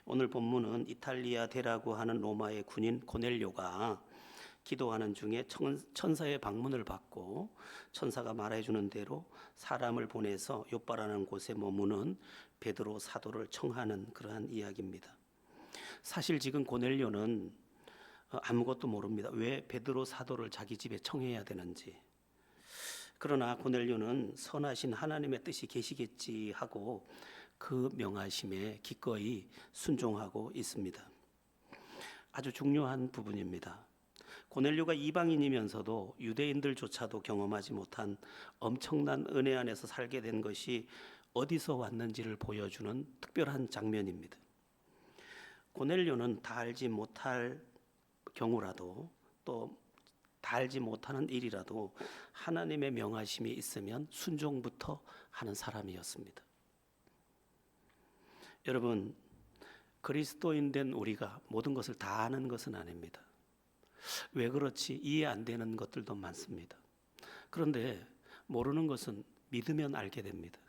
오늘 본문은 이탈리아 대라고 하는 로마의 군인 고넬료가 기도하는 중에 천사의 방문을 받고 천사가 말해주는 대로 사람을 보내서 욥바라는 곳에 머무는 베드로 사도를 청하는 그러한 이야기입니다. 사실 지금 고넬료는 아무것도 모릅니다. 왜 베드로 사도를 자기 집에 청해야 되는지. 그러나 고넬료는 선하신 하나님의 뜻이 계시겠지 하고 그 명하심에 기꺼이 순종하고 있습니다. 아주 중요한 부분입니다. 고넬료가 이방인이면서도 유대인들조차도 경험하지 못한 엄청난 은혜 안에서 살게 된 것이 어디서 왔는지를 보여주는 특별한 장면입니다. 고넬료는 다 알지 못할 경우라도 또 다 알지 못하는 일이라도 하나님의 명하심이 있으면 순종부터 하는 사람이었습니다. 여러분, 그리스도인 된 우리가 모든 것을 다 아는 것은 아닙니다. 왜 그렇지 이해 안 되는 것들도 많습니다. 그런데 모르는 것은 믿으면 알게 됩니다.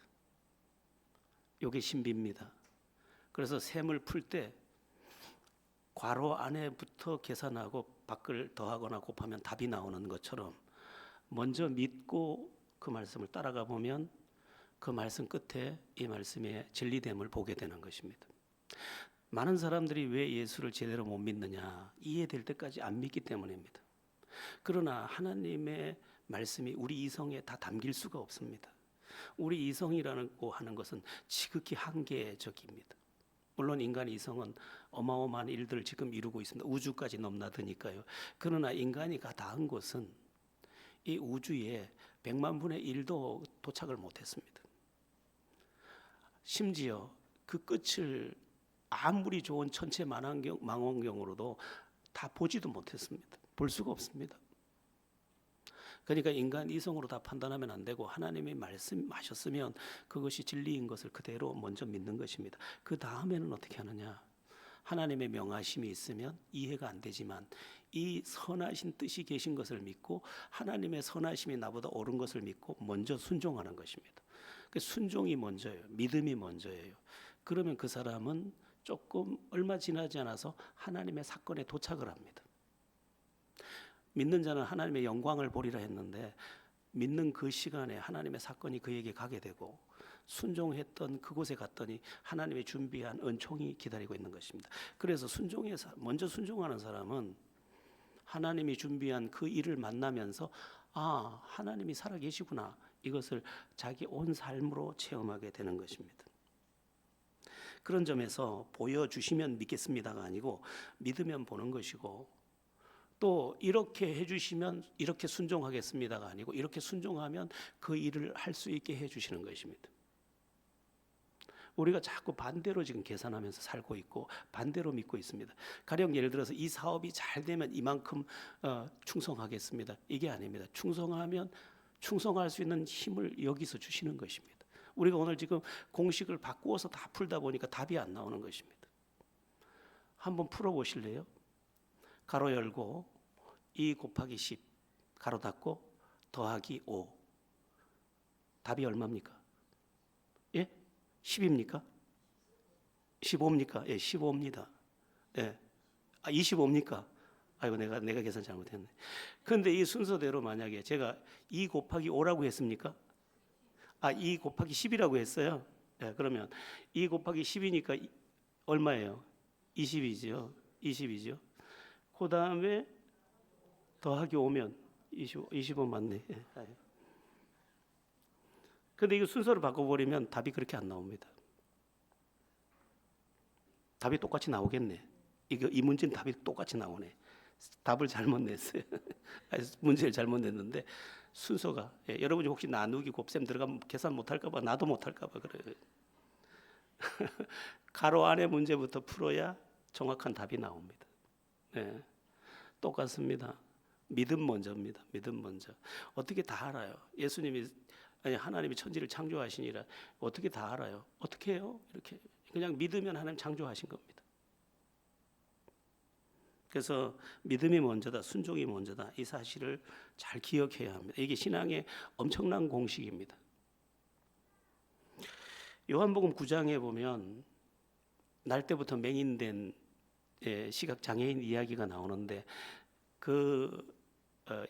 이게 신비입니다. 그래서 셈을 풀 때 괄호 안에부터 계산하고 밖을 더하거나 곱하면 답이 나오는 것처럼 먼저 믿고 그 말씀을 따라가 보면 그 말씀 끝에 이 말씀의 진리됨을 보게 되는 것입니다. 많은 사람들이 왜 예수를 제대로 못 믿느냐, 이해될 때까지 안 믿기 때문입니다. 그러나 하나님의 말씀이 우리 이성에 다 담길 수가 없습니다. 우리 이성이라고 하는 것은 지극히 한계적입니다. 물론 인간의 이성은 어마어마한 일들을 지금 이루고 있습니다. 우주까지 넘나드니까요. 그러나 인간이 닿은 곳은 이 우주에 100만 분의 1도 도착을 못했습니다. 심지어 그 끝을 아무리 좋은 천체 망원경으로도 다 보지도 못했습니다. 볼 수가 없습니다. 그러니까 인간 이성으로 다 판단하면 안 되고 하나님이 말씀하셨으면 그것이 진리인 것을 그대로 먼저 믿는 것입니다. 그 다음에는 어떻게 하느냐? 하나님의 명하심이 있으면 이해가 안 되지만 이 선하신 뜻이 계신 것을 믿고 하나님의 선하심이 나보다 옳은 것을 믿고 먼저 순종하는 것입니다. 순종이 먼저예요. 믿음이 먼저예요. 그러면 그 사람은 조금 얼마 지나지 않아서 하나님의 사건에 도착을 합니다. 믿는 자는 하나님의 영광을 보리라 했는데 믿는 그 시간에 하나님의 사건이 그에게 가게 되고 순종했던 그곳에 갔더니 하나님의 준비한 은총이 기다리고 있는 것입니다. 그래서 먼저 순종하는 사람은 하나님이 준비한 그 일을 만나면서 아, 하나님이 살아계시구나, 이것을 자기 온 삶으로 체험하게 되는 것입니다. 그런 점에서 보여주시면 믿겠습니다가 아니고 믿으면 보는 것이고, 또 이렇게 해주시면 이렇게 순종하겠습니다가 아니고 이렇게 순종하면 그 일을 할 수 있게 해주시는 것입니다. 우리가 자꾸 반대로 지금 계산하면서 살고 있고 반대로 믿고 있습니다. 가령 예를 들어서 이 사업이 잘 되면 이만큼 충성하겠습니다. 이게 아닙니다. 충성할 수 있는 힘을 여기서 주시는 것입니다. 우리가 오늘 지금 공식을 바꾸어서 다 풀다 보니까 답이 안 나오는 것입니다. 한번 풀어보실래요? 가로 열고 2 곱하기 10 가로 닫고 더하기 5 답이 얼마입니까? 예? 10입니까? 15입니까? 예, 15입니다. 예. 25입니까? 아이고, 내가 계산 잘못했네. 그런데 이 순서대로 만약에 제가 2 곱하기 5라고 했습니까? 2 곱하기 10이라고 했어요. 예, 그러면 2 곱하기 10이니까 얼마예요? 20이죠. 20이죠. 그 다음에 더하기 5면 25 맞네. 그런데 이거 순서를 바꿔버리면 답이 그렇게 안 나옵니다. 답이 똑같이 나오겠네. 이 문제는 답이 똑같이 나오네. 답을 잘못 냈어요. 문제를 잘못 냈는데 순서가, 여러분이 혹시 나누기 곱셈 들어가면 계산 못할까 봐, 나도 못할까 봐 그래요. 가로 안에 문제부터 풀어야 정확한 답이 나옵니다. 네, 똑같습니다. 믿음 먼저입니다. 믿음 먼저. 어떻게 다 알아요? 하나님이 천지를 창조하시니라 어떻게 다 알아요? 어떻게 해요? 이렇게 그냥 믿으면 하나님 창조하신 겁니다. 그래서 믿음이 먼저다, 순종이 먼저다, 이 사실을 잘 기억해야 합니다. 이게 신앙의 엄청난 공식입니다. 요한복음 9장에 보면 날 때부터 맹인된 시각 장애인 이야기가 나오는데 그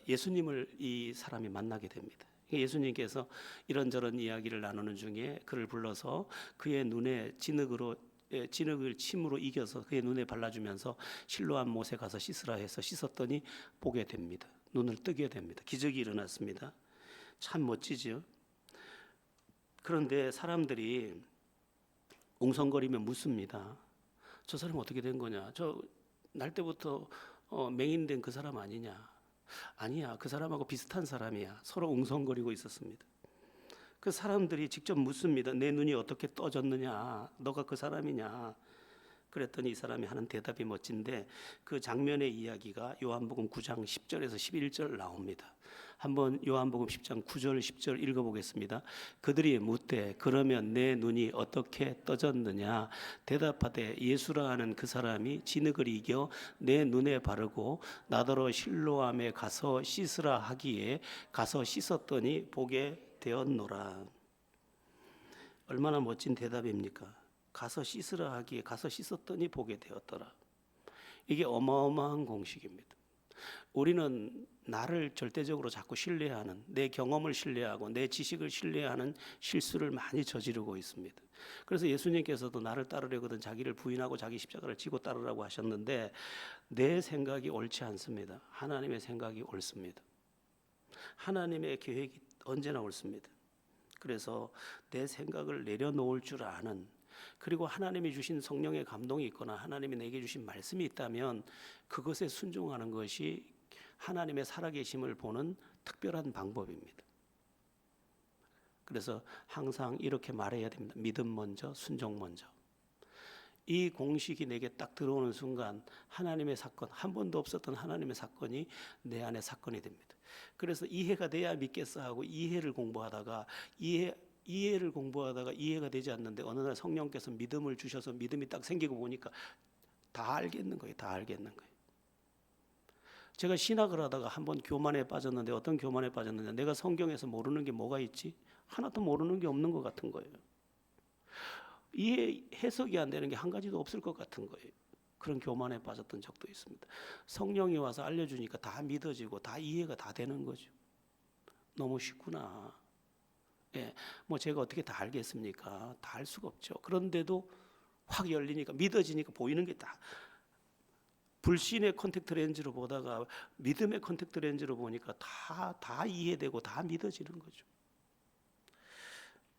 예수님을 이 사람이 만나게 됩니다. 예수님께서 이런저런 이야기를 나누는 중에 그를 불러서 그의 눈에 진흙을 침으로 이겨서 그의 눈에 발라주면서 실로암 못에 가서 씻으라 해서 씻었더니 보게 됩니다. 눈을 뜨게 됩니다. 기적이 일어났습니다. 참 멋지죠. 그런데 사람들이 웅성거리며 묻습니다. 저 사람 어떻게 된 거냐? 저 날 때부터 맹인된 그 사람 아니냐? 아니야, 그 사람하고 비슷한 사람이야. 서로 웅성거리고 있었습니다. 그 사람들이 직접 묻습니다. 내 눈이 어떻게 떠졌느냐? 너가 그 사람이냐? 그랬더니 이 사람이 하는 대답이 멋진데 그 장면의 이야기가 요한복음 9장 10절에서 11절 나옵니다. 한번 요한복음 10장 9절 10절 읽어보겠습니다. 그들이 묻되 그러면 내 눈이 어떻게 떠졌느냐? 대답하되 예수라 하는 그 사람이 진흙을 이겨 내 눈에 바르고 나더러 실로암에 가서 씻으라 하기에 가서 씻었더니 보게 되었노라. 얼마나 멋진 대답입니까? 가서 씻으라 하기에 가서 씻었더니 보게 되었더라. 이게 어마어마한 공식입니다. 우리는 나를 절대적으로 자꾸 신뢰하는, 내 경험을 신뢰하고 내 지식을 신뢰하는 실수를 많이 저지르고 있습니다. 그래서 예수님께서도 나를 따르려거든 자기를 부인하고 자기 십자가를 지고 따르라고 하셨는데 내 생각이 옳지 않습니다. 하나님의 생각이 옳습니다. 하나님의 계획이 언제나 옳습니다. 그래서 내 생각을 내려놓을 줄 아는, 그리고 하나님이 주신 성령의 감동이 있거나 하나님이 내게 주신 말씀이 있다면 그것에 순종하는 것이 하나님의 살아계심을 보는 특별한 방법입니다. 그래서 항상 이렇게 말해야 됩니다. 믿음 먼저, 순종 먼저. 이 공식이 내게 딱 들어오는 순간 하나님의 사건, 한 번도 없었던 하나님의 사건이 내 안에 사건이 됩니다. 그래서 이해가 돼야 믿겠어 하고 이해를 공부하다가 이해가 되지 않는데 어느 날 성령께서 믿음을 주셔서 믿음이 딱 생기고 보니까 다 알겠는 거예요. 다 알겠는 거예요. 제가 신학을 하다가 한번 교만에 빠졌는데 어떤 교만에 빠졌느냐? 내가 성경에서 모르는 게 뭐가 있지? 하나도 모르는 게 없는 것 같은 거예요. 이해 해석이 안 되는 게 한 가지도 없을 것 같은 거예요. 그런 교만에 빠졌던 적도 있습니다. 성령이 와서 알려주니까 다 믿어지고 다 이해가 다 되는 거죠. 너무 쉽구나. 예, 뭐 제가 어떻게 다 알겠습니까? 다 알 수가 없죠. 그런데도 확 열리니까 믿어지니까 보이는 게 다 불신의 컨택트 렌즈로 보다가 믿음의 컨택트 렌즈로 보니까 다 이해되고 다 믿어지는 거죠.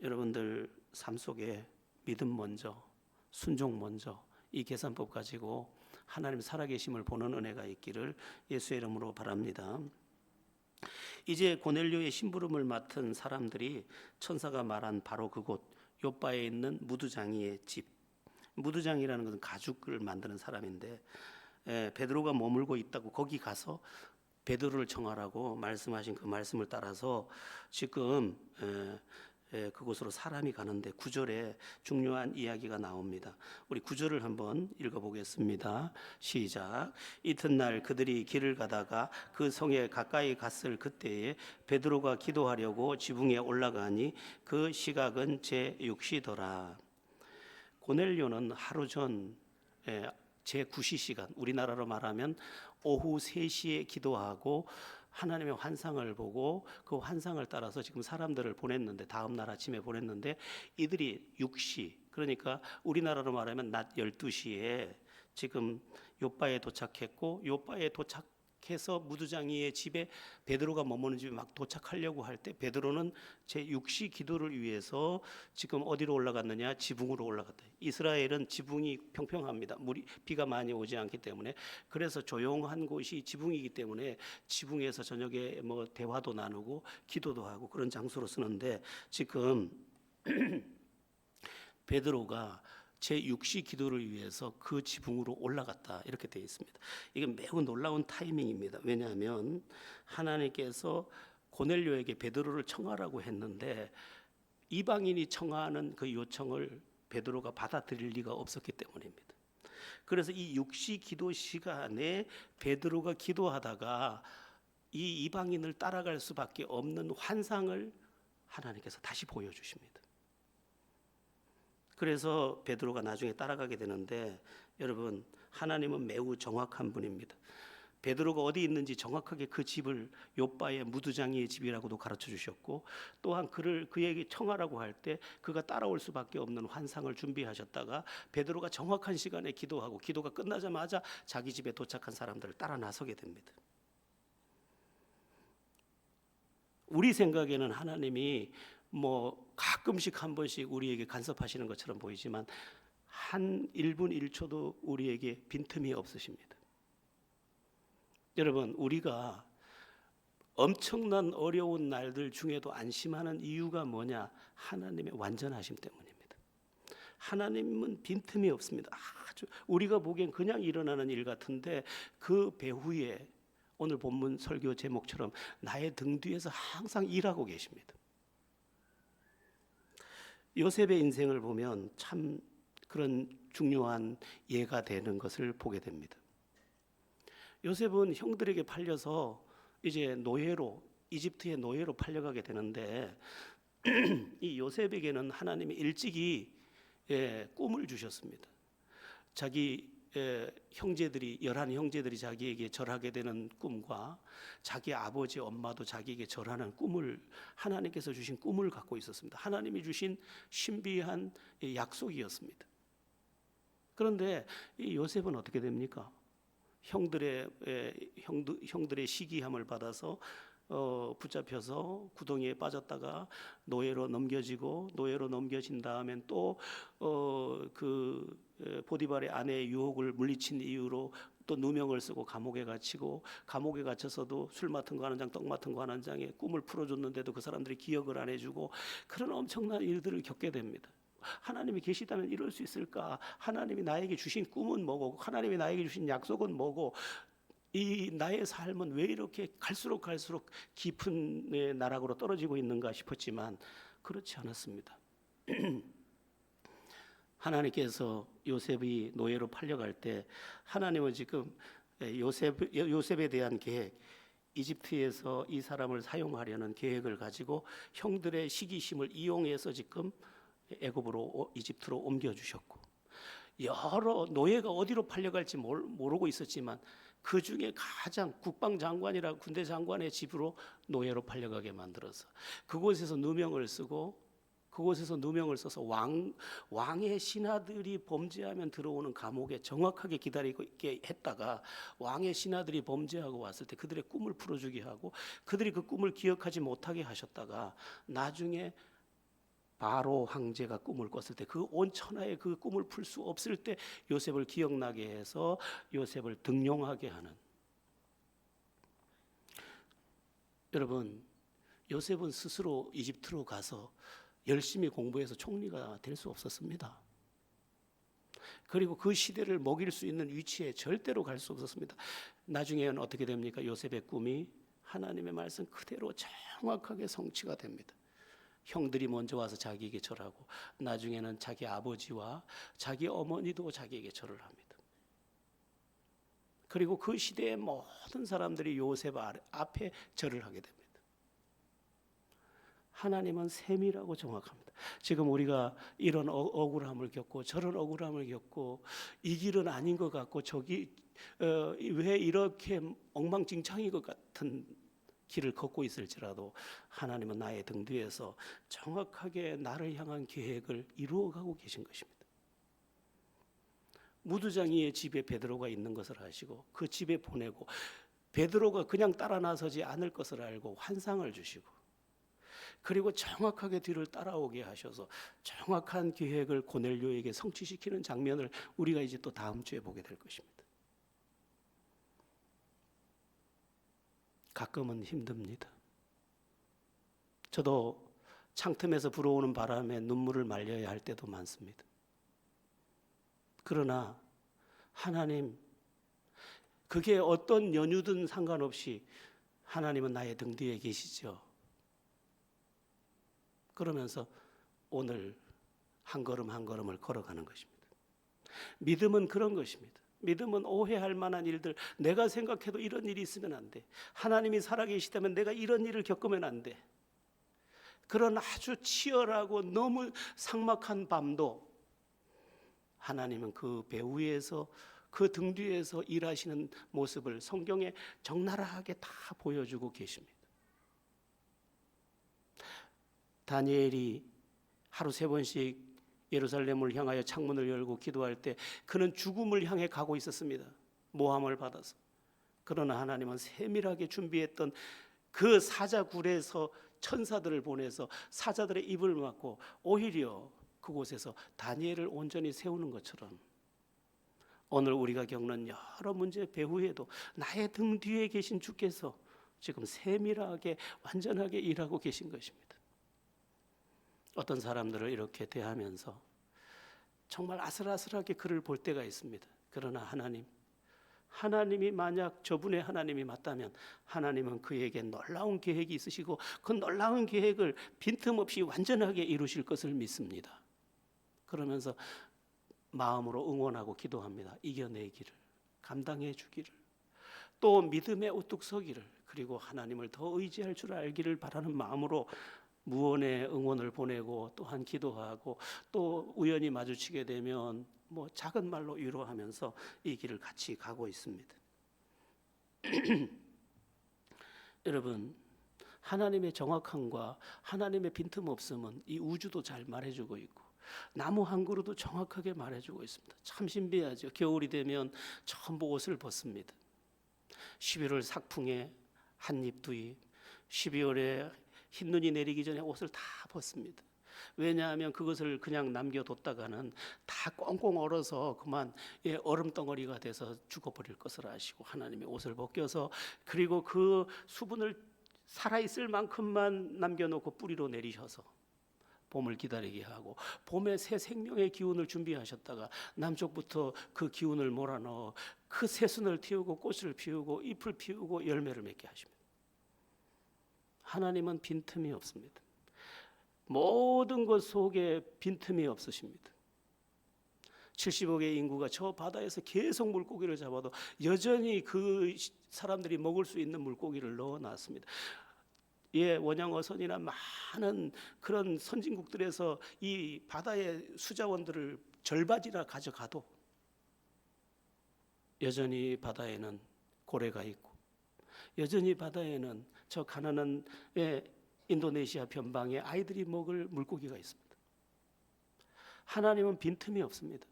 여러분들 삶 속에 믿음 먼저, 순종 먼저 이 계산법 가지고 하나님 살아계심을 보는 은혜가 있기를 예수의 이름으로 바랍니다. 이제 고넬료의 심부름을 맡은 사람들이 천사가 말한 바로 그곳 요바에 있는 무두장이의 집, 무두장이라는 것은 가죽을 만드는 사람인데 베드로가 머물고 있다고 거기 가서 베드로를 청하라고 말씀하신 그 말씀을 따라서 지금 그곳으로 사람이 가는데 9절에 중요한 이야기가 나옵니다. 우리 9절을 한번 읽어보겠습니다. 시작. 이튿날 그들이 길을 가다가 그 성에 가까이 갔을 그때에 베드로가 기도하려고 지붕에 올라가니 그 시각은 제6시더라. 고넬료는 하루 전 제9시 시간, 우리나라로 말하면 오후 3시에 기도하고 하나님의 환상을 보고 그 환상을 따라서 지금 사람들을 보냈는데 다음 날 아침에 보냈는데 이들이 6시, 그러니까 우리나라로 말하면 낮 12시에 지금 요바에 도착했고 요바에 도착해서 무두장이의 집에 베드로가 머무는 집에 막 도착하려고 할 때 베드로는 제6시 기도를 위해서 지금 어디로 올라갔느냐? 지붕으로 올라갔다. 이스라엘은 지붕이 평평합니다. 비가 많이 오지 않기 때문에. 그래서 조용한 곳이 지붕이기 때문에 지붕에서 저녁에 뭐 대화도 나누고 기도도 하고 그런 장소로 쓰는데 지금 베드로가 제6시 기도를 위해서 그 지붕으로 올라갔다 이렇게 되어 있습니다. 이게 매우 놀라운 타이밍입니다. 왜냐하면 하나님께서 고넬료에게 베드로를 청하라고 했는데 이방인이 청하는 그 요청을 베드로가 받아들일 리가 없었기 때문입니다. 그래서 이 6시 기도 시간에 베드로가 기도하다가 이 이방인을 따라갈 수밖에 없는 환상을 하나님께서 다시 보여주십니다. 그래서 베드로가 나중에 따라가게 되는데, 여러분, 하나님은 매우 정확한 분입니다. 베드로가 어디 있는지 정확하게 그 집을 욥바의 무두장이의 집이라고도 가르쳐 주셨고, 또한 그에게 청하라고 할 때 그가 따라올 수밖에 없는 환상을 준비하셨다가 베드로가 정확한 시간에 기도하고 기도가 끝나자마자 자기 집에 도착한 사람들을 따라 나서게 됩니다. 우리 생각에는 하나님이 가끔씩 한 번씩 우리에게 간섭하시는 것처럼 보이지만 한 1분 1초도 우리에게 빈틈이 없으십니다. 여러분, 우리가 엄청난 어려운 날들 중에도 안심하는 이유가 뭐냐? 하나님의 완전하심 때문입니다. 하나님은 빈틈이 없습니다. 아주 우리가 보기엔 그냥 일어나는 일 같은데 그 배후에 오늘 본문 설교 제목처럼 나의 등 뒤에서 항상 일하고 계십니다. 요셉의 인생을 보면 참 그런 중요한 예가 되는 것을 보게 됩니다. 요셉은 형들에게 팔려서 이제 노예로, 이집트의 노예로 팔려가게 되는데 이 요셉에게는 하나님이 일찍이 꿈을 주셨습니다. 자기 형제들이 11형제들이 자기에게 절하게 되는 꿈과 자기 아버지 엄마도 자기에게 절하는 꿈을, 하나님께서 주신 꿈을 갖고 있었습니다. 하나님이 주신 신비한 약속이었습니다. 그런데 이 요셉은 어떻게 됩니까? 형들의 시기함을 받아서 붙잡혀서 구덩이에 빠졌다가 노예로 넘겨지고, 노예로 넘겨진 다음엔 또 보디발의 아내의 유혹을 물리친 이유로 또 누명을 쓰고 감옥에 갇히고, 감옥에 갇혀서도 술 맡은 거 하는 장, 떡 맡은 거 하는 장에 꿈을 풀어줬는데도 그 사람들이 기억을 안 해주고, 그런 엄청난 일들을 겪게 됩니다. 하나님이 계시다면 이럴 수 있을까? 하나님이 나에게 주신 꿈은 뭐고, 하나님이 나에게 주신 약속은 뭐고, 이 나의 삶은 왜 이렇게 갈수록 깊은 나락으로 떨어지고 있는가 싶었지만 그렇지 않았습니다. 하나님께서 요셉이 노예로 팔려갈 때 하나님은 지금 요셉에 대한 계획, 이집트에서 이 사람을 사용하려는 계획을 가지고 형들의 시기심을 이용해서 지금 애굽으로, 이집트로 옮겨주셨고, 여러 노예가 어디로 팔려갈지 모르고 있었지만 그 중에 가장 국방장관이라 군대 장관의 집으로 노예로 팔려가게 만들어서 그곳에서 누명을 써서 왕의 신하들이 범죄하면 들어오는 감옥에 정확하게 기다리고 있게 했다가, 왕의 신하들이 범죄하고 왔을 때 그들의 꿈을 풀어주게 하고 그들이 그 꿈을 기억하지 못하게 하셨다가 나중에 바로 황제가 꿈을 꿨을 때 그 온 천하에 그 꿈을 풀 수 없을 때 요셉을 기억나게 해서 요셉을 등용하게 하는. 여러분, 요셉은 스스로 이집트로 가서 열심히 공부해서 총리가 될 수 없었습니다. 그리고 그 시대를 먹일 수 있는 위치에 절대로 갈 수 없었습니다. 나중에는 어떻게 됩니까? 요셉의 꿈이 하나님의 말씀 그대로 정확하게 성취가 됩니다. 형들이 먼저 와서 자기에게 절하고 나중에는 자기 아버지와 자기 어머니도 자기에게 절을 합니다. 그리고 그 시대의 모든 사람들이 요셉 앞에 절을 하게 됩니다. 하나님은 세밀하고 정확합니다. 지금 우리가 이런 억울함을 겪고 저런 억울함을 겪고 이 길은 아닌 것 같고 저기 왜 이렇게 엉망진창인 것 같은 길을 걷고 있을지라도 하나님은 나의 등 뒤에서 정확하게 나를 향한 계획을 이루어가고 계신 것입니다. 무두장이의 집에 베드로가 있는 것을 아시고 그 집에 보내고, 베드로가 그냥 따라 나서지 않을 것을 알고 환상을 주시고, 그리고 정확하게 뒤를 따라오게 하셔서 정확한 계획을 고넬료에게 성취시키는 장면을 우리가 이제 또 다음 주에 보게 될 것입니다. 가끔은 힘듭니다. 저도 창틈에서 불어오는 바람에 눈물을 말려야 할 때도 많습니다. 그러나 하나님, 그게 어떤 연유든 상관없이 하나님은 나의 등 뒤에 계시죠. 그러면서 오늘 한 걸음 한 걸음을 걸어가는 것입니다. 믿음은 그런 것입니다. 믿음은 오해할 만한 일들, 내가 생각해도 이런 일이 있으면 안 돼. 하나님이 살아계시다면 내가 이런 일을 겪으면 안 돼. 그런 아주 치열하고 너무 삭막한 밤도 하나님은 그 배후에서 그 등 뒤에서 일하시는 모습을 성경에 적나라하게 다 보여주고 계십니다. 다니엘이 하루 3번씩 예루살렘을 향하여 창문을 열고 기도할 때 그는 죽음을 향해 가고 있었습니다. 모함을 받아서. 그러나 하나님은 세밀하게 준비했던 그 사자굴에서 천사들을 보내서 사자들의 입을 막고 오히려 그곳에서 다니엘을 온전히 세우는 것처럼 오늘 우리가 겪는 여러 문제 배후에도 나의 등 뒤에 계신 주께서 지금 세밀하게 완전하게 일하고 계신 것입니다. 어떤 사람들을 이렇게 대하면서 정말 아슬아슬하게 그를 볼 때가 있습니다. 그러나 하나님이 만약 저분의 하나님이 맞다면 하나님은 그에게 놀라운 계획이 있으시고 그 놀라운 계획을 빈틈없이 완전하게 이루실 것을 믿습니다. 그러면서 마음으로 응원하고 기도합니다. 이겨내기를, 감당해 주기를, 또 믿음에 우뚝 서기를, 그리고 하나님을 더 의지할 줄 알기를 바라는 마음으로 무언의 응원을 보내고 또한 기도하고 또 우연히 마주치게 되면 작은 말로 위로하면서 이 길을 같이 가고 있습니다. 여러분, 하나님의 정확함과 하나님의 빈틈없음은 이 우주도 잘 말해주고 있고 나무 한 그루도 정확하게 말해주고 있습니다. 참 신비하죠. 겨울이 되면 전부 옷을 벗습니다. 11월 삭풍에 한 입, 두 입, 12월에 흰눈이 내리기 전에 옷을 다 벗습니다. 왜냐하면 그것을 그냥 남겨뒀다가는 다 꽁꽁 얼어서 그만 얼음덩어리가 돼서 죽어버릴 것을 아시고 하나님의 옷을 벗겨서 그리고 그 수분을 살아있을 만큼만 남겨놓고 뿌리로 내리셔서 봄을 기다리게 하고 봄에 새 생명의 기운을 준비하셨다가 남쪽부터 그 기운을 몰아넣어 그 새순을 틔우고 꽃을 피우고 잎을 피우고 열매를 맺게 하십니다. 하나님은 빈틈이 없습니다. 모든 것 속에 빈틈이 없으십니다. 70억의 인구가 저 바다에서 계속 물고기를 잡아도 여전히 그 사람들이 먹을 수 있는 물고기를 넣어놨습니다. 원양어선이나 많은 그런 선진국들에서 이 바다의 수자원들을 절반이나 가져가도 여전히 바다에는 고래가 있고 여전히 바다에는 저 가난한 인도네시아 변방에 아이들이 먹을 물고기가 있습니다. 하나님은 빈틈이 없습니다.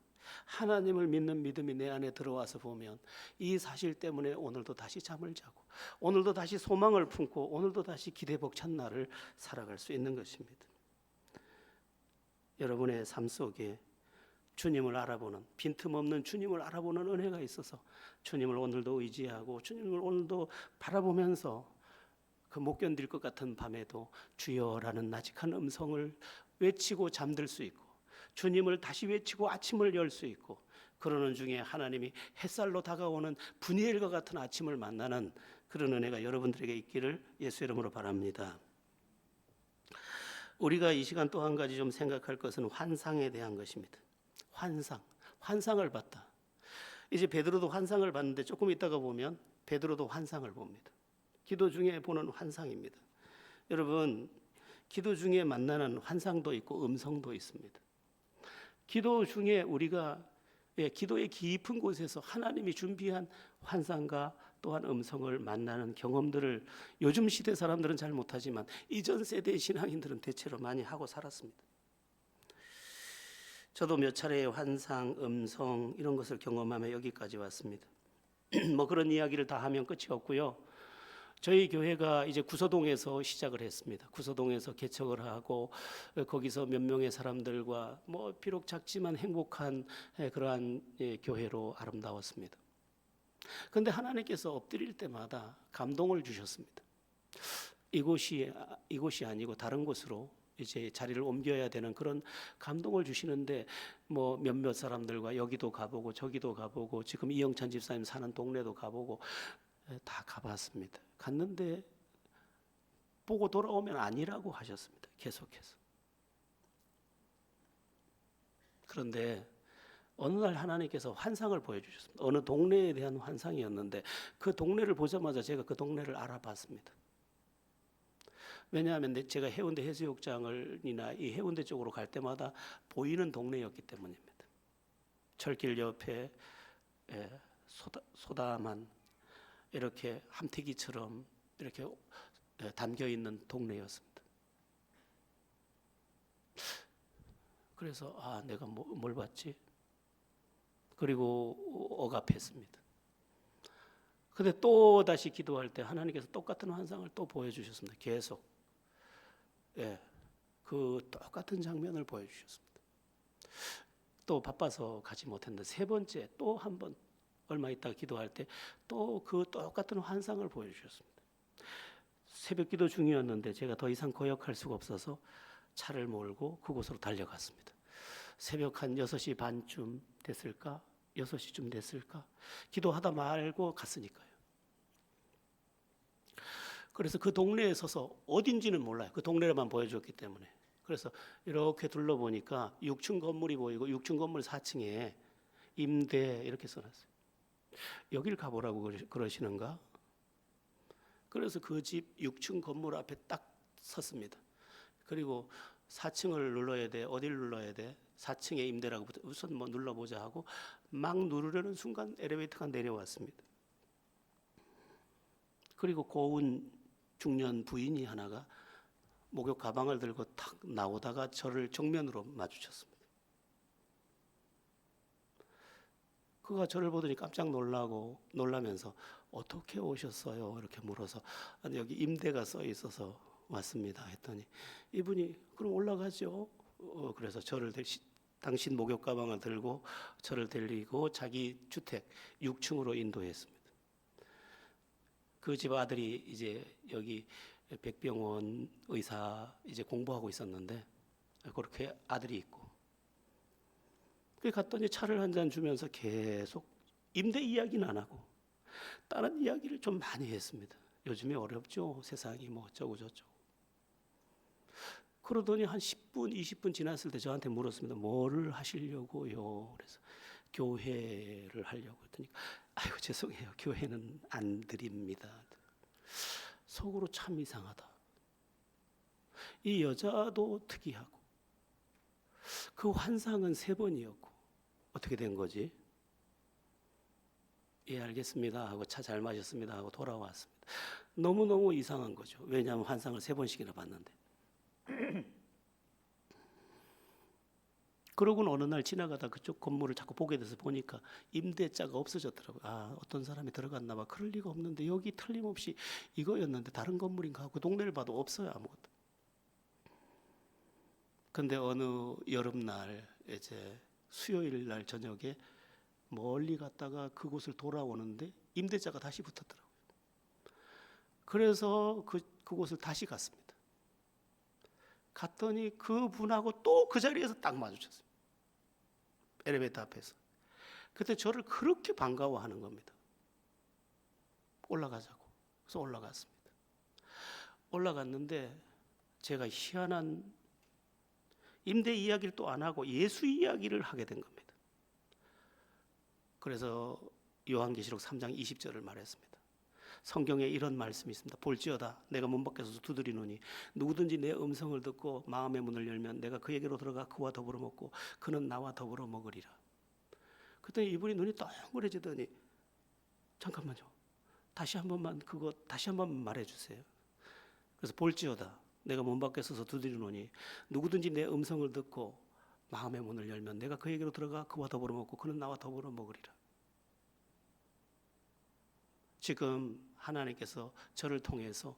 하나님을 믿는 믿음이 내 안에 들어와서 보면 이 사실 때문에 오늘도 다시 잠을 자고 오늘도 다시 소망을 품고 오늘도 다시 기대 벅찬 날을 살아갈 수 있는 것입니다. 여러분의 삶 속에 주님을 알아보는 빈틈없는 주님을 알아보는 은혜가 있어서 주님을 오늘도 의지하고 주님을 오늘도 바라보면서 그 못 견딜 것 같은 밤에도 주여라는 나직한 음성을 외치고 잠들 수 있고 주님을 다시 외치고 아침을 열 수 있고 그러는 중에 하나님이 햇살로 다가오는 분이엘과 같은 아침을 만나는 그런 은혜가 여러분들에게 있기를 예수 이름으로 바랍니다. 우리가 이 시간 또 한 가지 좀 생각할 것은 환상에 대한 것입니다. 환상을 봤다. 이제 베드로도 환상을 봤는데 조금 있다가 보면 베드로도 환상을 봅니다. 기도 중에 보는 환상입니다. 여러분, 기도 중에 만나는 환상도 있고 음성도 있습니다. 기도 중에 우리가 기도의 깊은 곳에서 하나님이 준비한 환상과 또한 음성을 만나는 경험들을 요즘 시대 사람들은 잘 못하지만 이전 세대의 신앙인들은 대체로 많이 하고 살았습니다. 저도 몇 차례의 환상, 음성 이런 것을 경험하며 여기까지 왔습니다. 그런 이야기를 다 하면 끝이 없고요. 저희 교회가 이제 구서동에서 시작을 했습니다. 구서동에서 개척을 하고 거기서 몇 명의 사람들과 비록 작지만 행복한 그러한 교회로 아름다웠습니다. 그런데 하나님께서 엎드릴 때마다 감동을 주셨습니다. 이곳이 아니고 다른 곳으로 이제 자리를 옮겨야 되는 그런 감동을 주시는데 몇몇 사람들과 여기도 가보고 저기도 가보고 지금 이영찬 집사님 사는 동네도 가보고 다 가봤습니다. 갔는데 보고 돌아오면 아니라고 하셨습니다. 계속해서. 그런데 어느 날 하나님께서 환상을 보여주셨습니다. 어느 동네에 대한 환상이었는데 그 동네를 보자마자 제가 그 동네를 알아봤습니다. 왜냐하면 제가 해운대 해수욕장이나 이 해운대 쪽으로 갈 때마다 보이는 동네였기 때문입니다. 철길 옆에 소다만 이렇게 함태기처럼 이렇게 담겨 있는 동네였습니다. 그래서 내가 뭘 봤지? 그리고 억압했습니다. 근데 또 다시 기도할 때 하나님께서 똑같은 환상을 또 보여주셨습니다. 계속 그 똑같은 장면을 보여주셨습니다. 또 바빠서 가지 못했는데 세 번째 또 한 번 얼마 있다가 기도할 때 또 그 똑같은 환상을 보여주셨습니다. 새벽 기도 중이었는데 제가 더 이상 거역할 수가 없어서 차를 몰고 그곳으로 달려갔습니다. 새벽 한 6시 반쯤 됐을까? 6시쯤 됐을까? 기도하다 말고 갔으니까요. 그래서 그 동네에 서서 어딘지는 몰라요. 그 동네를만 보여줬기 때문에. 그래서 이렇게 둘러보니까 6층 건물이 보이고 6층 건물 4층에 임대 이렇게 써놨어요. 여길 가보라고 그러시는가? 그래서 그 집 6층 건물 앞에 딱 섰습니다. 그리고 4층을 눌러야 돼. 어딜 눌러야 돼? 4층에 임대라고 우선 눌러보자 하고 막 누르려는 순간 엘리베이터가 내려왔습니다. 그리고 고운 중년 부인이 하나가 목욕 가방을 들고 탁 나오다가 저를 정면으로 마주쳤습니다. 그가 저를 보더니 깜짝 놀라면서 어떻게 오셨어요? 이렇게 물어서 여기 임대가 써 있어서 왔습니다 했더니 이분이 그럼 올라가죠. 그래서 당신 목욕 가방을 들고 저를 데리고 자기 주택 6층으로 인도했습니다. 그 집 아들이 이제 여기 백병원 의사 이제 공부하고 있었는데 그렇게 아들이 있고 그 갔더니 차를 한 잔 주면서 계속 임대 이야기는 안 하고 다른 이야기를 좀 많이 했습니다. 요즘에 어렵죠. 세상이 뭐 어쩌고 저쩌고. 그러더니 한 10분 20분 지났을 때 저한테 물었습니다. 뭐를 하시려고요? 그래서 교회를 하려고 했더니 아이고 죄송해요. 교회는 안 드립니다. 속으로 참 이상하다. 이 여자도 특이하고 그 환상은 3번이었고 어떻게 된 거지? 예 알겠습니다 하고 차 잘 마셨습니다 하고 돌아왔습니다. 너무너무 이상한 거죠. 왜냐하면 환상을 3번씩이나 봤는데. 그러고는 어느 날 지나가다 그쪽 건물을 자꾸 보게 돼서 보니까 임대자가 없어졌더라고요. 어떤 사람이 들어갔나 봐. 그럴 리가 없는데 여기 틀림없이 이거였는데 다른 건물인가 하고 동네를 봐도 없어요. 아무것도. 근데 어느 여름날 이제 수요일 날 저녁에 멀리 갔다가 그곳을 돌아오는데 임대자가 다시 붙었더라고요. 그래서 그곳을 다시 갔습니다. 갔더니 그분하고 또 그 자리에서 딱 마주쳤어요. 엘리베이터 앞에서. 그때 저를 그렇게 반가워하는 겁니다. 올라가자고. 그래서 올라갔습니다. 올라갔는데 제가 희한한 임대 이야기를 또 안 하고 예수 이야기를 하게 된 겁니다. 그래서 요한계시록 3장 20절을 말했습니다. 성경에 이런 말씀이 있습니다. 볼지어다 내가 문 밖에서 두드리노니 누구든지 내 음성을 듣고 마음의 문을 열면 내가 그에게로 들어가 그와 더불어 먹고 그는 나와 더불어 먹으리라. 그랬더니 이분이 눈이 동그래지더니 잠깐만요. 다시 한 번만 말해 주세요. 그래서 볼지어다 내가 문 밖에 서서 두드리노니 누구든지 내 음성을 듣고 마음의 문을 열면 내가 그에게로 들어가 그와 더불어 먹고 그는 나와 더불어 먹으리라. 지금 하나님께서 저를 통해서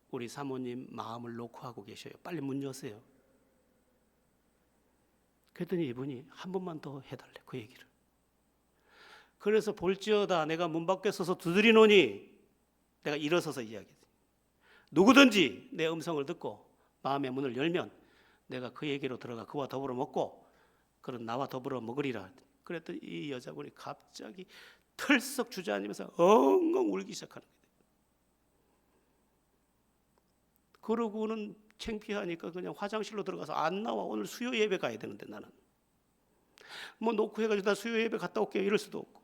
우리 사모님 마음을 놓고 하고 계셔요. 빨리 문 여세요. 그랬더니 이분이 한 번만 더 해달래 그 얘기를. 그래서 볼지어다 내가 문 밖에 서서 두드리노니 내가 일어서서 이야기해. 누구든지 내 음성을 듣고 마음의 문을 열면 내가 그에게로 들어가 그와 더불어 먹고 그는 나와 더불어 먹으리라. 그랬더니 이 여자분이 갑자기 털썩 주저앉으면서 엉엉 울기 시작하는 거예요. 그러고는 창피하니까 그냥 화장실로 들어가서 안 나와. 오늘 수요 예배 가야 되는데 나는 뭐 놓고 해가지고 나 수요 예배 갔다 올게요 이럴 수도 없고.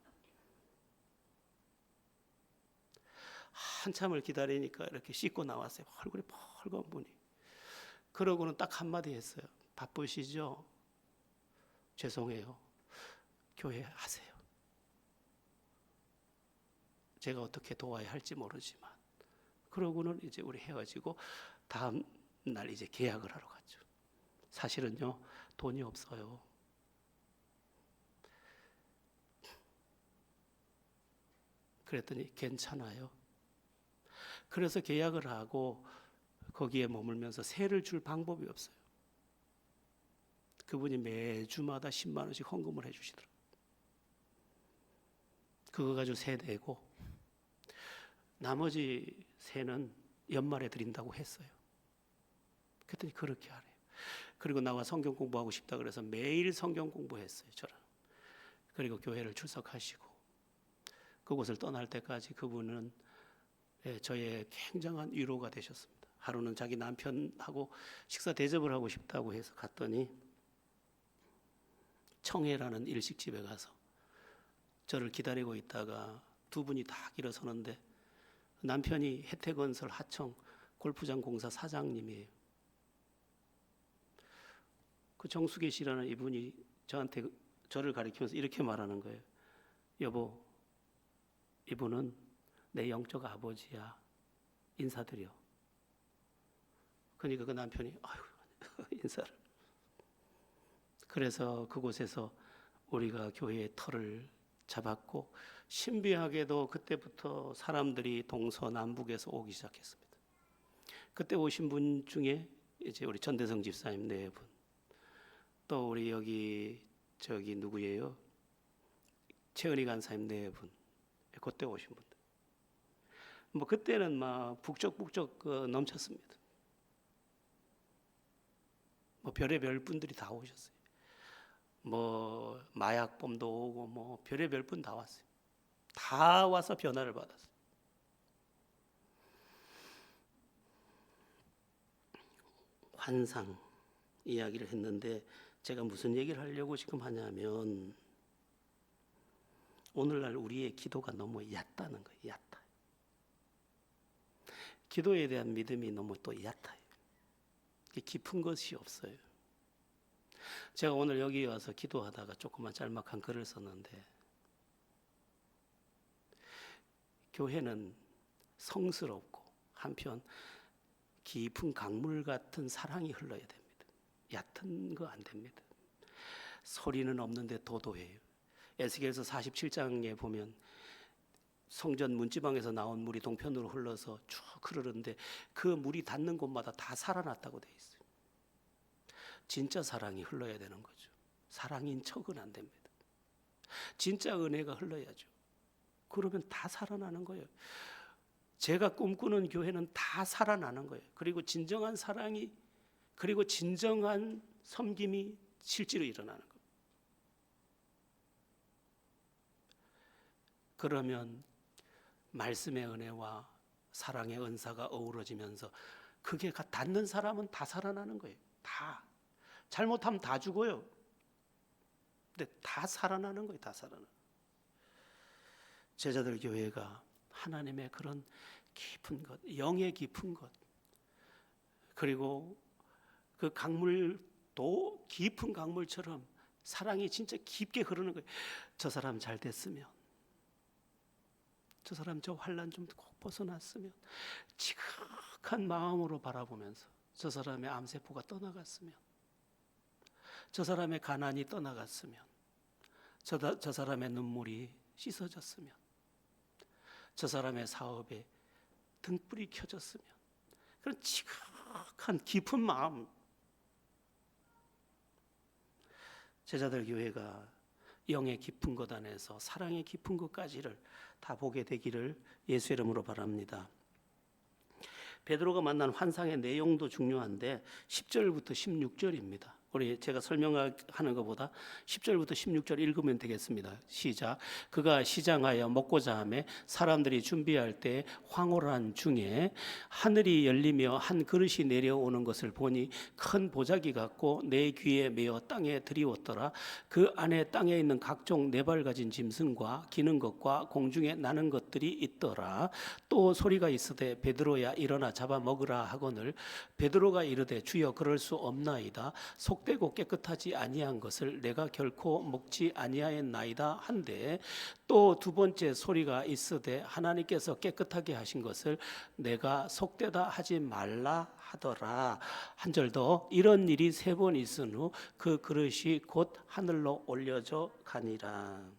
한참을 기다리니까 이렇게 씻고 나왔어요. 얼굴이 펄건 분이. 그러고는 딱 한마디 했어요. 바쁘시죠? 죄송해요. 교회 하세요. 제가 어떻게 도와야 할지 모르지만. 그러고는 이제 우리 헤어지고 다음 날 이제 계약을 하러 갔죠. 사실은요, 돈이 없어요. 그랬더니 괜찮아요. 그래서 계약을 하고 거기에 머물면서 세를 줄 방법이 없어요. 그분이 매주마다 10만 원씩 헌금을 해주시더라고요. 그거 가지고 세 내고 나머지 세는 연말에 드린다고 했어요. 그랬더니 그렇게 하래요. 그리고 나와 성경 공부하고 싶다 그래서 매일 성경 공부했어요, 저랑. 그리고 교회를 출석하시고 그곳을 떠날 때까지 그분은 저의 굉장한 위로가 되셨습니다. 하루는 자기 남편하고 식사 대접을 하고 싶다고 해서 갔더니 청해라는 일식집에 가서 저를 기다리고 있다가 두 분이 다 일어서는데 남편이 혜태건설 하청 골프장 공사 사장님이에요. 그 정수계 씨라는 이분이 저한테 저를 가리키면서 이렇게 말하는 거예요. 여보, 이분은 내 영적 아버지야. 인사드려. 그러니까 그 남편이 아유 인사를. 그래서 그곳에서 우리가 교회의 터를 잡았고 신비하게도 그때부터 사람들이 동서남북에서 오기 시작했습니다. 그때 오신 분 중에 이제 우리 전대성 집사님 네 분, 또 우리 여기 저기 누구예요? 최은희 간사님 네 분, 그때 오신 분들. 뭐 그때는 막 북적북적 넘쳤습니다. 뭐 별의별 분들이 다 오셨어요. 뭐 마약범도 오고 뭐 별의별 분 다 왔어요. 다 와서 변화를 받았어요. 환상 이야기를 했는데 제가 무슨 얘기를 하려고 지금 하냐면 오늘날 우리의 기도가 너무 얕다는 거예요. 얕다. 기도에 대한 믿음이 너무 또 얕아요. 깊은 것이 없어요. 제가 오늘 여기 와서 기도하다가 조그만 짤막한 글을 썼는데 교회는 성스럽고 한편 깊은 강물 같은 사랑이 흘러야 됩니다. 얕은 거 안 됩니다. 소리는 없는데 도도해요. 에스겔서 47장에 보면 성전 문지방에서 나온 물이 동편으로 흘러서 쭉 흐르는데 그 물이 닿는 곳마다 다 살아났다고 돼 있어요. 진짜 사랑이 흘러야 되는 거죠. 사랑인 척은 안 됩니다. 진짜 은혜가 흘러야죠. 그러면 다 살아나는 거예요. 제가 꿈꾸는 교회는 다 살아나는 거예요. 그리고 진정한 사랑이 그리고 진정한 섬김이 실제로 일어나는 거예요. 그러면 말씀의 은혜와 사랑의 은사가 어우러지면서 그게 닿는 사람은 다 살아나는 거예요. 다. 잘못하면 다 죽어요. 근데 다 살아나는 거예요. 다 살아나. 제자들 교회가 하나님의 그런 깊은 것, 영의 깊은 것, 그리고 그 강물도 깊은 강물처럼 사랑이 진짜 깊게 흐르는 거예요. 저 사람 잘 됐으면, 저 사람 저 환난 좀 꼭 벗어났으면, 지극한 마음으로 바라보면서 저 사람의 암세포가 떠나갔으면, 저 사람의 가난이 떠나갔으면, 저 사람의 눈물이 씻어졌으면, 저 사람의 사업에 등불이 켜졌으면, 그런 지극한 깊은 마음. 제자들 교회가 영의 깊은 것 안에서 사랑의 깊은 것까지를 다 보게 되기를 예수 이름으로 바랍니다. 베드로가 만난 환상의 내용도 중요한데 10절부터 16절입니다. 우리 제가 설명하는 것보다 10절부터 16절 읽으면 되겠습니다. 시작. 그가 시장하여 먹고자 하매 사람들이 준비할 때 황홀한 중에 하늘이 열리며 한 그릇이 내려오는 것을 보니 큰 보자기 같고 내 귀에 메어 땅에 들이웠더라. 그 안에 땅에 있는 각종 네 발 가진 짐승과 기는 것과 공중에 나는 것들이 있더라. 또 소리가 있으되 베드로야 일어나 잡아 먹으라 하거늘 베드로가 이르되 주여 그럴 수 없나이다. 속되고 깨끗하지 아니한 것을 내가 결코 먹지 아니하였나이다 한데, 또 두 번째 소리가 있으되 하나님께서 깨끗하게 하신 것을 내가 속되다 하지 말라 하더라. 한 절 더. 이런 일이 세 번 있은 후 그 그릇이 곧 하늘로 올려져 가니라.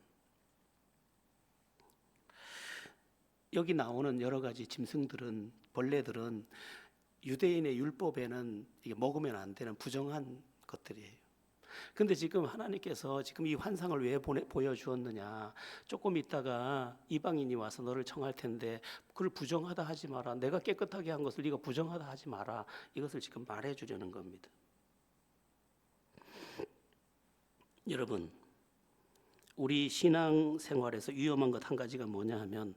여기 나오는 여러 가지 짐승들은, 벌레들은 유대인의 율법에는 이게 먹으면 안 되는 부정한 것들이에요. 근데 지금 하나님께서 지금 이 환상을 왜 보여주었느냐? 조금 있다가 이방인이 와서 너를 청할 텐데 그걸 부정하다 하지 마라. 내가 깨끗하게 한 것을 네가 부정하다 하지 마라. 이것을 지금 말해주려는 겁니다. 여러분, 우리 신앙 생활에서 위험한 것 한 가지가 뭐냐 하면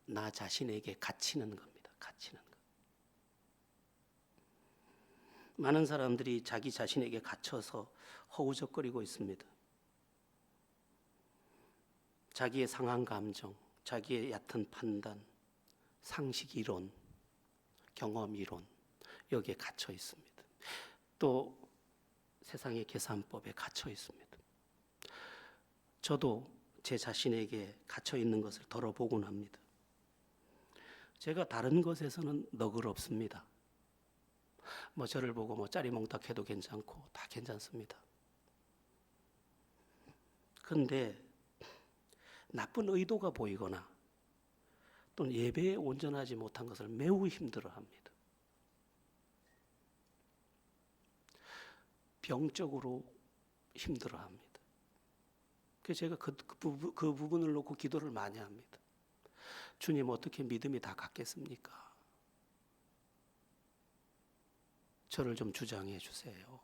나 자신에게 갇히는 겁니다. 갇히는 것. 많은 사람들이 자기 자신에게 갇혀서 허우적거리고 있습니다. 자기의 상한 감정, 자기의 얕은 판단, 상식 이론, 경험 이론, 여기에 갇혀 있습니다. 또 세상의 계산법에 갇혀 있습니다. 저도 제 자신에게 갇혀 있는 것을 덜어보곤 합니다. 제가 다른 것에서는 너그럽습니다. 저를 보고 짜리몽땅해도 괜찮고 다 괜찮습니다. 근데 나쁜 의도가 보이거나 또는 예배에 온전하지 못한 것을 매우 힘들어합니다. 병적으로 힘들어합니다. 그래서 제가 그 부분을 놓고 기도를 많이 합니다. 주님, 어떻게 믿음이 다 갔겠습니까? 저를 좀 주장해 주세요.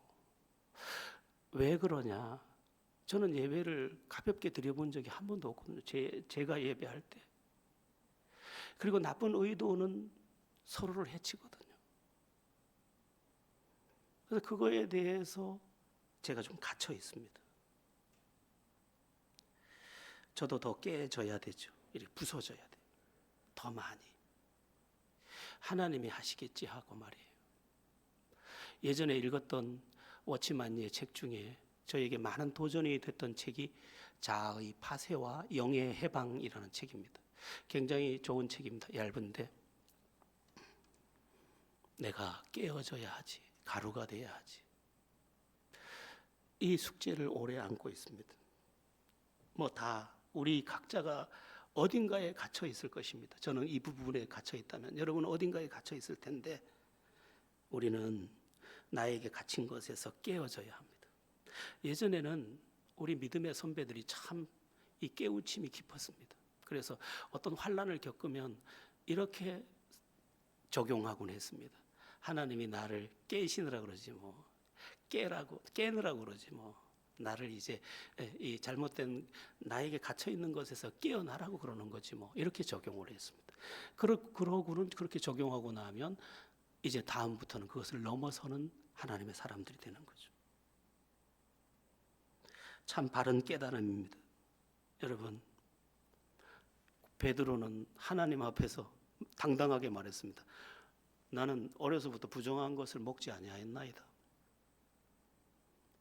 왜 그러냐? 저는 예배를 가볍게 드려본 적이 한 번도 없거든요. 제가 예배할 때. 그리고 나쁜 의도는 서로를 해치거든요. 그래서 그거에 대해서 제가 좀 갇혀 있습니다. 저도 더 깨져야 되죠. 이렇게 부서져야 돼요. 더 많이. 하나님이 하시겠지 하고 말이에요. 예전에 읽었던 워치만니의 책 중에 저에게 많은 도전이 됐던 책이 자아의 파쇄와 영의 해방이라는 책입니다. 굉장히 좋은 책입니다. 얇은데 내가 깨어져야 하지, 가루가 돼야 하지. 이 숙제를 오래 안고 있습니다. 다 우리 각자가 어딘가에 갇혀 있을 것입니다. 저는 이 부분에 갇혀 있다면 여러분은 어딘가에 갇혀 있을 텐데 우리는 나에게 갇힌 것에서 깨어져야 합니다. 예전에는 우리 믿음의 선배들이 참 이 깨우침이 깊었습니다. 그래서 어떤 환난을 겪으면 이렇게 적용하곤 했습니다. 하나님이 나를 깨시느라 그러지 깨느라고 그러지 나를 이제 이 잘못된 나에게 갇혀 있는 것에서 깨어나라고 그러는 거지 이렇게 적용을 했습니다. 그러고는 그렇게 적용하고 나면 이제 다음부터는 그것을 넘어서는 하나님의 사람들이 되는 거죠. 참 바른 깨달음입니다. 여러분, 베드로는 하나님 앞에서 당당하게 말했습니다. 나는 어려서부터 부정한 것을 먹지 아니하였나이다.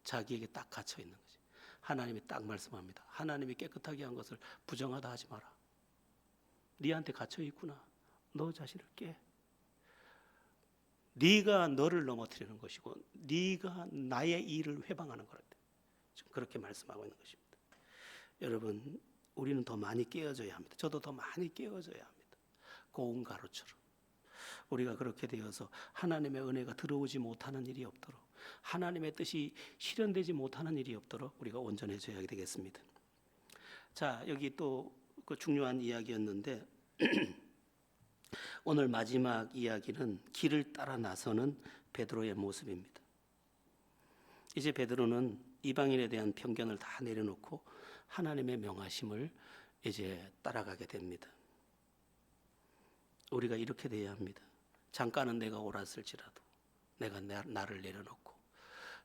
자기에게 딱 갇혀 있는 거지. 하나님이 딱 말씀합니다. 하나님이 깨끗하게 한 것을 부정하다 하지 마라. 네한테 갇혀 있구나. 너 자신을 깨. 네가 너를 넘어뜨리는 것이고 네가 나의 일을 회방하는 거라. 지금 그렇게 말씀하고 있는 것입니다. 여러분, 우리는 더 많이 깨어져야 합니다. 저도 더 많이 깨어져야 합니다. 고운 가루처럼. 우리가 그렇게 되어서 하나님의 은혜가 들어오지 못하는 일이 없도록, 하나님의 뜻이 실현되지 못하는 일이 없도록 우리가 온전해져야 되겠습니다. 자, 여기 또 그 중요한 이야기였는데 오늘 마지막 이야기는 길을 따라 나서는 베드로의 모습입니다. 이제 베드로는 이방인에 대한 편견을 다 내려놓고 하나님의 명하심을 이제 따라가게 됩니다. 우리가 이렇게 돼야 합니다. 잠깐은 내가 옳았을지라도 내가 나를 내려놓고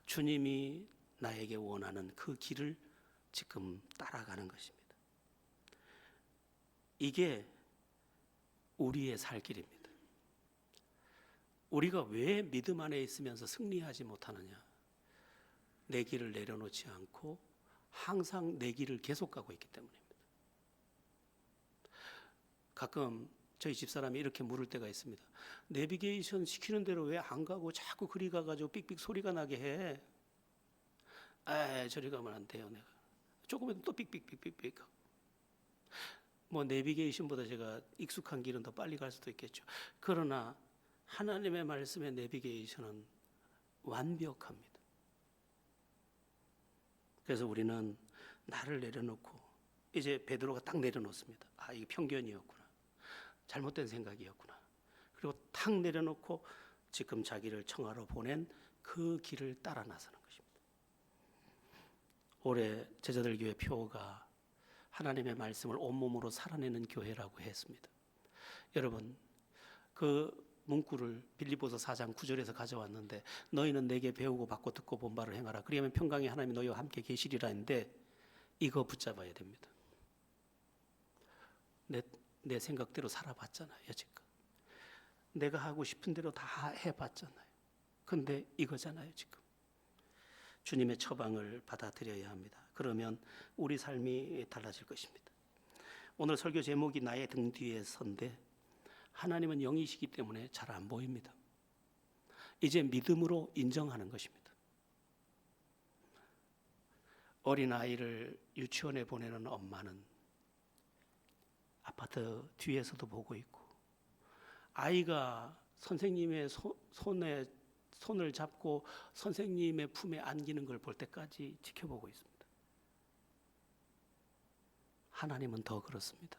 주님이 나에게 원하는 그 길을 지금 따라가는 것입니다. 이게 우리의 살 길입니다. 우리가 왜 믿음 안에 있으면서 승리하지 못하느냐? 내 길을 내려놓지 않고 항상 내 길을 계속 가고 있기 때문입니다. 가끔 저희 집사람이 이렇게 물을 때가 있습니다. 내비게이션 시키는 대로 왜 안 가고 자꾸 그리 가가지고 삑삑 소리가 나게 해? 저리 가면 안 돼요. 내가 조금은 또 삑삑. 뭐 내비게이션보다 제가 익숙한 길은 더 빨리 갈 수도 있겠죠. 그러나 하나님의 말씀의 내비게이션은 완벽합니다. 그래서 우리는 나를 내려놓고 이제 베드로가 딱 내려놓습니다. 이게 편견이었구나. 잘못된 생각이었구나. 그리고 탁 내려놓고 지금 자기를 청하러 보낸 그 길을 따라 나서는 것입니다. 올해 제자들 교회 표어가 하나님의 말씀을 온몸으로 살아내는 교회라고 했습니다. 여러분, 그 문구를 빌립보서 4장 9절에서 가져왔는데 너희는 내게 배우고 받고 듣고 본 바를 행하라. 그리하면 평강의 하나님이 너희와 함께 계시리라 했는데 이거 붙잡아야 됩니다. 내 생각대로 살아봤잖아요, 여지껏. 내가 하고 싶은 대로 다 해봤잖아요. 근데 이거잖아요, 지금. 주님의 처방을 받아들여야 합니다. 그러면 우리 삶이 달라질 것입니다. 오늘 설교 제목이 나의 등 뒤에 선데 하나님은 영이시기 때문에 잘 안 보입니다. 이제 믿음으로 인정하는 것입니다. 어린아이를 유치원에 보내는 엄마는 아파트 뒤에서도 보고 있고 아이가 선생님의 손을 잡고 선생님의 품에 안기는 걸 볼 때까지 지켜보고 있습니다. 하나님은 더 그렇습니다.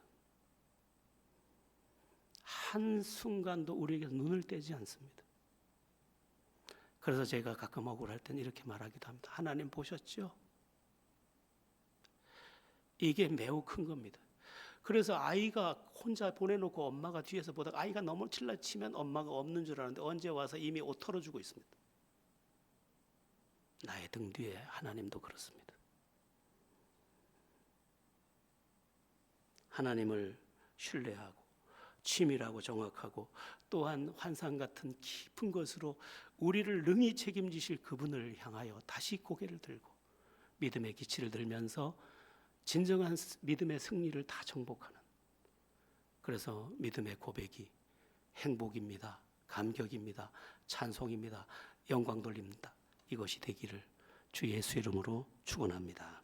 한순간도 우리에게 눈을 떼지 않습니다. 그래서 제가 가끔 억울할 땐 이렇게 말하기도 합니다. 하나님 보셨죠? 이게 매우 큰 겁니다. 그래서 아이가 혼자 보내놓고 엄마가 뒤에서 보다가 아이가 너무 칠라치면 엄마가 없는 줄 아는데 언제 와서 이미 옷 털어주고 있습니다. 나의 등 뒤에 하나님도 그렇습니다. 하나님을 신뢰하고 치밀하고 정확하고 또한 환상 같은 깊은 것으로 우리를 능히 책임지실 그분을 향하여 다시 고개를 들고 믿음의 기치를 들면서 진정한 믿음의 승리를 다 정복하는, 그래서 믿음의 고백이 행복입니다, 감격입니다, 찬송입니다, 영광 돌립니다. 이것이 되기를 주 예수 이름으로 축원합니다.